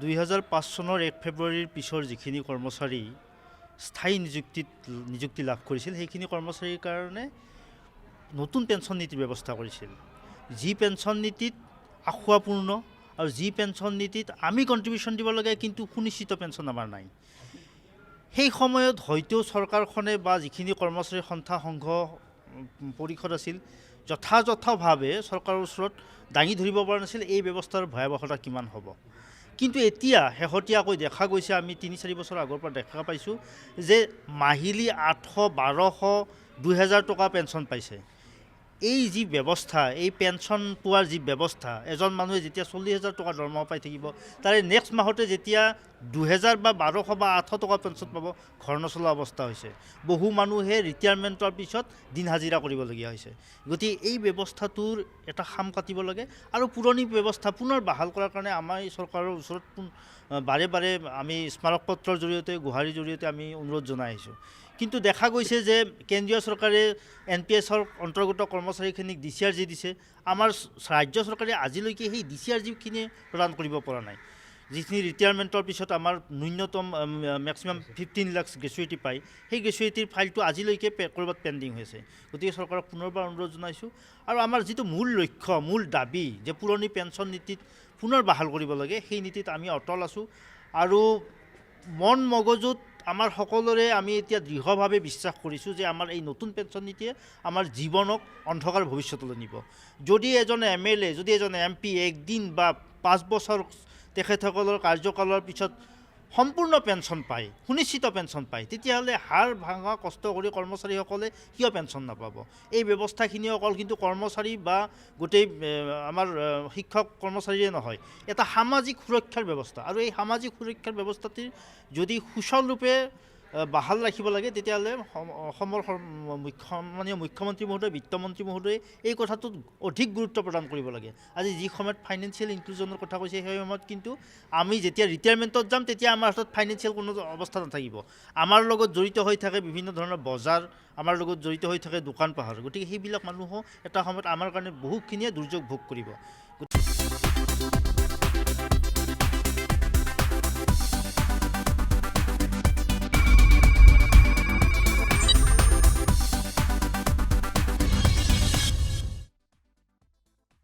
2005 চনৰ 1 ফেব্ৰুৱাৰীৰ পিছৰ যিখিনি কৰ্মচাৰী স্থায়ী নিযুক্তি লাভ কৰিছিল সেইখিনি কৰ্মচাৰীৰ কাৰণে নতুন পেঞ্চন নীতিৰ ব্যৱস্থা কৰিছিল, যি পেঞ্চন নীতিত আখুৱাপূৰ্ণ আৰু যি পেঞ্চন নীতিত আমি কণ্ট্ৰিবিউশ্যন দিব লাগে কিন্তু সুনিশ্চিত পেঞ্চন আমাৰ নাই। সেই সময়ত হয়তো চৰকাৰখনে বা যিখিনি কৰ্মচাৰী সন্থা সংঘ পৰিষদ আছিল যথাযথভাৱে চৰকাৰৰ ওচৰত দাঙি ধৰিব পৰা নাছিল এই ব্যৱস্থাৰ ভয়াৱহতা কিমান হ'ব। কিন্তু এতিয়া শেহতীয়াকৈ দেখা গৈছে, আমি 3-4 বছৰ আগৰ পৰা দেখা পাইছোঁ যে মাহিলী 800, 1200, 2000 টকা পেঞ্চন পাইছে। এই যি ব্যৱস্থা, এই পেঞ্চন পোৱাৰ যি ব্যৱস্থা, এজন মানুহে যেতিয়া 40,000 টকা দৰমহা পাই থাকিব, তাৰে নেক্সট মাহতে যেতিয়া 2000 বা 1200 বা 800 টকা পেঞ্চন পাব, ঘৰ নচলা অৱস্থা হৈছে। বহু মানুহে ৰিটায়াৰমেণ্টৰ পিছত দিন হাজিৰা কৰিবলগীয়া হৈছে। গতিকে এই ব্যৱস্থাটোৰ এটা খাম কাটিব লাগে আৰু পুৰণি ব্যৱস্থা পুনৰ বাহাল কৰাৰ কাৰণে আমাৰ চৰকাৰৰ ওচৰত বাৰে বাৰে আমি স্মাৰকপত্ৰৰ জৰিয়তে, গুহাৰিৰ জৰিয়তে আমি অনুৰোধ জনাই আহিছোঁ। কিন্তু দেখা গৈছে যে কেন্দ্ৰীয় চৰকাৰে NPSৰ অন্তৰ্গত কৰ্মচাৰীখিনিক DCRG দিছে, আমাৰ ৰাজ্য চৰকাৰে আজিলৈকে সেই DCRGখিনি প্ৰদান কৰিব পৰা নাই। যিখিনি ৰিটায়াৰমেণ্টৰ পিছত আমাৰ ন্যূনতম মেক্সিমাম 15 লাখ গ্ৰেচুইটি পায়, সেই গ্ৰেচুইটিৰ ফাইলটো আজিলৈকে ক'ৰবাত পেণ্ডিং হৈছে। গতিকে চৰকাৰক পুনৰবাৰ অনুৰোধ জনাইছোঁ আৰু আমাৰ যিটো মূল লক্ষ্য, মূল দাবী যে পুৰণি পেঞ্চন নীতিত পুনৰ বাহাল কৰিব লাগে, সেই নীতিত আমি অটল আছোঁ আৰু মন মগজুত আমাৰ সকলোৰে আমি এতিয়া দৃঢ়ভাৱে বিশ্বাস কৰিছোঁ যে আমাৰ এই নতুন পেঞ্চন নীতিয়ে আমাৰ জীৱনক অন্ধকাৰ ভৱিষ্যতলৈ নিব। যদি এজন MLA, যদি এজন MP একদিন বা 5 বছৰ তেখেতসকলৰ কাৰ্যকালৰ পিছত সম্পূৰ্ণ পেঞ্চন পায়, সুনিশ্চিত পেঞ্চন পায়, তেতিয়াহ'লে হাৰ ভাঙা কষ্ট কৰি কৰ্মচাৰীসকলে কিয় পেঞ্চন নাপাব? এই ব্যৱস্থাখিনি অকল কিন্তু কৰ্মচাৰী বা গোটেই আমাৰ শিক্ষক কৰ্মচাৰীয়ে নহয়, এটা সামাজিক সুৰক্ষাৰ ব্যৱস্থা আৰু এই সামাজিক সুৰক্ষাৰ ব্যৱস্থাটিৰ যদি সুচলৰূপে বাহাল ৰাখিব লাগে, তেতিয়াহ'লে অসমৰ মাননীয় মুখ্যমন্ত্ৰী মহোদয়, বিত্তমন্ত্ৰী মহোদয়ে এই কথাটোত অধিক গুৰুত্ব প্ৰদান কৰিব লাগে। আজি যি সময়ত ফাইনেন্সিয়েল ইনক্লুজনৰ কথা কৈছে, সেই সময়ত কিন্তু আমি যেতিয়া ৰিটায়াৰমেণ্টত যাম তেতিয়া আমাৰ হাতত ফাইনেন্সিয়েল কোনো অৱস্থা নাথাকিব। আমাৰ লগত জড়িত হৈ থাকে বিভিন্ন ধৰণৰ বজাৰ, আমাৰ লগত জড়িত হৈ থাকে দোকান পোহাৰ। গতিকে সেইবিলাক মানুহো এটা সময়ত আমাৰ কাৰণে বহুখিনিয়ে দুৰ্যোগ ভোগ কৰিব।